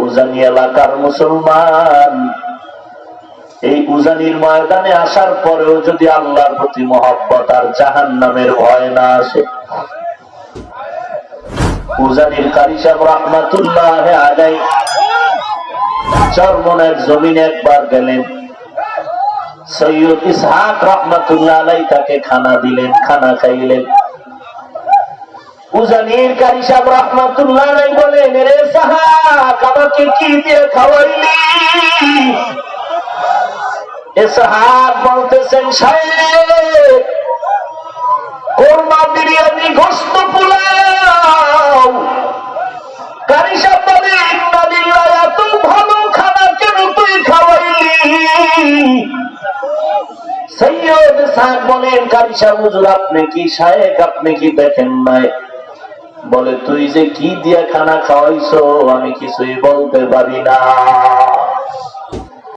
উজানি এলাকার মুসলমান, এই উজানির ময়দানে আসার পরেও যদি আল্লাহর প্রতি মহব্বত আর জাহান্নামের ভয় না আসে, উজানির কারি সাহেব রাহমাতুল্লাহ আলাইহি চরমনের জমিনে একবার গেলেন। সৈয়দ ইসহাক রাহমাতুল্লাহ আলাইহি তাকে খানা দিলেন, খানা খাইলেন। উজানির কারি সাহেব রাহমাতুল্লাহ আলাইহি বলেন, রে ইসহাক, আমাকে কি দিয়ে খাওয়াইলি? ইসহাক বলতেছেন, সাহেব, কোরমা বিরিয়ানি, গোশত পোলাও। কারি সাহেব বলে, ইন্না লিল্লাহি, এত ভালো খানা কেন তুই খাওয়াইলি? সৈয়দ ইসহাক বলেন, কারি সাহেব হুজুর, আপনি কি শায়েখ, আপনি কি দেখেন নাই? বলে, তুই যে কি দিয়া খানা খাওয়াইছো আমি কিছুই বলতে পারি না।